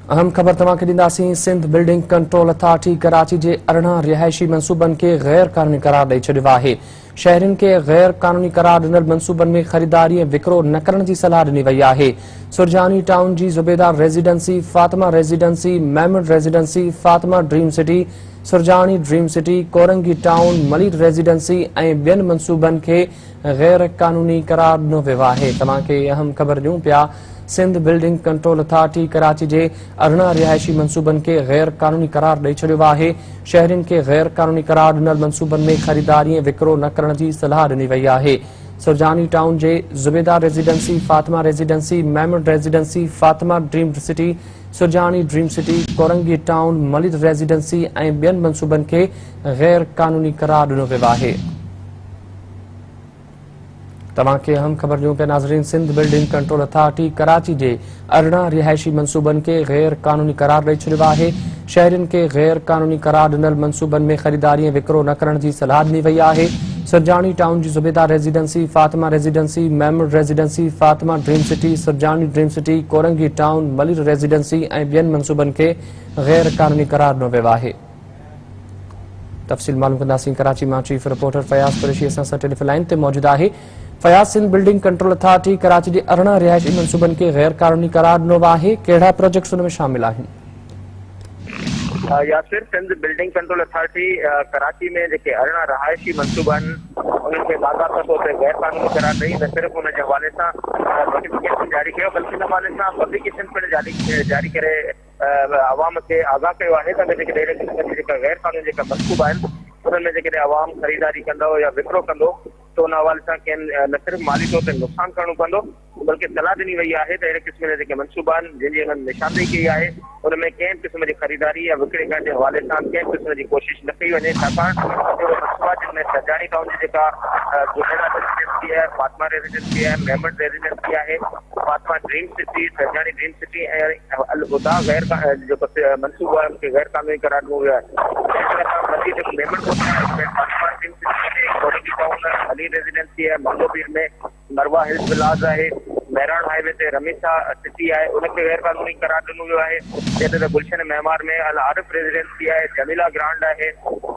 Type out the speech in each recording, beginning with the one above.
अहम खबर तव्हांखे ॾींदासीं। Sindh building control authority Karachi जे 18 रिहायशी मनसूबनि खे गैर कानूनी करार ॾेई छॾियो आहे। शहरियुनि खे गैर कानूनी करार ॾिनल मनसूबनि में ख़रीदारी ऐं विकिरो न करण जी सलाह ॾिनी वई आहे। सुरजानी टाउन जी Zubedar residency, Fatima residency, Mahmood residency, Fatima dream city, Surjani dream city, Korangi town, Malik residency ऐं ॿियनि मनसूबनि खे गैर कानूनी करार ॾिनो वियो आहे। तव्हांखे अहम ख़बर ॾियूं पिया। Sindh building control authority Karachi जे 18 रिहायशी मनसूबनि खे गैर कानूनी करार ॾेई छॾियो आहे। शहरियुनि खे गैर कानूनी करार ॾिनल मनसूबनि में ख़रीदारी ऐं विकिरो न करण जी सलाह ॾिनी वई आहे। सुरजानी टाउन जे Zubedar residency, Fatima residency, Mahmood residency, Fatima dream city, Surjani dream city, Korangi town, Malik residency ऐं ॿियनि मनसूबनि खे गैर कानूनी करार ॾिनो वियो आहे। तव्हांखे अहम ख़बर ॾियूं पिया नाज़रीन। Sindh building control authority Karachi जे 18 रिहायशी मनसूबनि खे गैर कानूनी करार ॾेई छॾियो आहे। शहरियुनि खे गैर कानूनी करार ॾिनल मनसूबनि में ख़रीदारी ऐं विकिरो न करण जी सलाह ॾिनी वई आहे। सुरजानी टाउन जी Zubedar residency, Fatima residency, Mahmood residency, Fatima dream city, Surjani dream city, Korangi town, Malik residency ऐं ॿियनि मनसूबनि खे गैर कानूनी करार ॾिनो वियो आहे। तफ़सील मालूम कंदासीं। कराची मां चीफ रिपोर्टर फयाज़ कुरैशी असां सां टेलीफोन लाइन ते मौजूद आहे। Fayaz, Sindh building control authority Karachi जे 18 रिहायशी मनसूबनि खे गैर कानूनी करार ॾिनो आहे। कहिड़ा प्रोजेक्ट्स उन में शामिल आहिनि? Yasir, Sindh building control authority Karachi में जेके 18 रहायशी मनसूबा आहिनि उन्हनि खे बाज़ाब्ता तौर ते गैर कानूनी करार ॾेई न सिर्फ़ु उन जे हवाले सां नोटिफिकेशन जारी कयो, बल्कि इन हवाले सां पब्लिकेशन पिणु जारी करे आवाम खे आगाह कयो आहे त जेके अहिड़े क़िस्म जी जेका गैर कानूनी जेका मनसूबा आहिनि उन्हनि में जेकॾहिं आवाम ख़रीदारी कंदो या विकिरो कंदो तो उन हवाले सां कंहिं न सिर्फ़ु माली तौर ते नुक़सानु करणो पवंदो, बल्कि सलाह ॾिनी वई आहे त अहिड़े क़िस्म जा जेके मनसूबा आहिनि जंहिंजी उन्हनि निशानदेही कई आहे उनमें कंहिं क़िस्म जी ख़रीदारी या विकिरे करण जे हवाले सां कंहिं क़िस्म जी कोशिशि न कई वञे, छाकाणि मनसूबा जिनमें सरजानी टाउन जी जेका ज़ुबेदार रेजिडेंसी है, फातिमा रेजिडेंसी है, महमूद रेजिडेंसी है, Fatima dream city, Sarjani dream city ऐं अल हुदा गैर जेको मनसूबो आहे उनखे गैर कानूनी करार ॾिनो वियो आहे। रेजिडेंसी है, मंगोपीर में मरवा हिल्स विलाज है, मेहरान हाईवे ते रमीसा सिटी है, उनके गैर कानूनी करार ॾिनो वियो आहे। जैसे गुलशन मेहमार में अल आरिफ रेजिडेंसी है, जमीला ग्रांड है,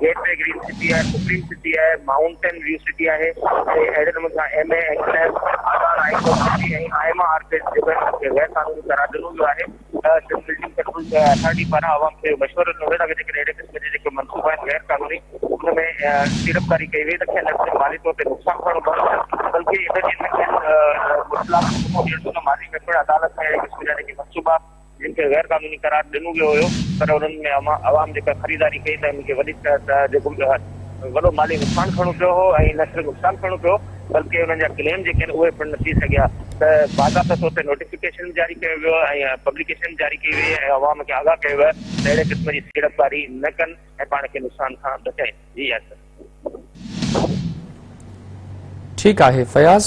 गेटवे ग्रीन सिटी है, सुप्रीम सिटी है, माउंटेन व्यू सिटी है, अहिड़े नमूने सां MA एक्सलेस आधार आइको सिटी ऐं आइमा आर्किड जेके गैर कानूनी करार ॾिनो वियो आहे। सिंध बिल्डिंग कंट्रोल अथॉरिटी पारां आवाम खे मशवरो ॾिनो वियो आहे कि जेके अहिड़े क़िस्म जे जेके मनसूबा आहिनि गैर कानूनी उनमें गिरफ़्तारी कई वई त कंहिं न सिर्फ़ु माली तौर ते नुक़सानु करणो पवंदो, बल्कि माली में पिणु अदालत में अहिड़े क़िस्म जा जेके मनसूबा जिनखे गैर कानूनी करार ॾिनो वियो हुयो पर उन्हनि में आवाम जेका ख़रीदारी कई त उनखे जेको वॾो माली नुक़सानु खणणो पियो हो ऐं न सिर्फ़ु नुक़सानु खणणो पियो बल्कि उन्हनि जा क्लेम जेके आहिनि उहे पिणु न थी सघिया। त बाज़ाब्ता तौर ते नोटिफिकेशन जारी कयो वियो ऐं पब्लिकेशन जारी कई वई ऐं आवाम खे आगाह कयो वियो त अहिड़े क़िस्म जी सीड़पकारी न कनि ऐं पाण खे नुक़सान खां बचाइनि। जी यासिर। ठीकु आहे फयाज़।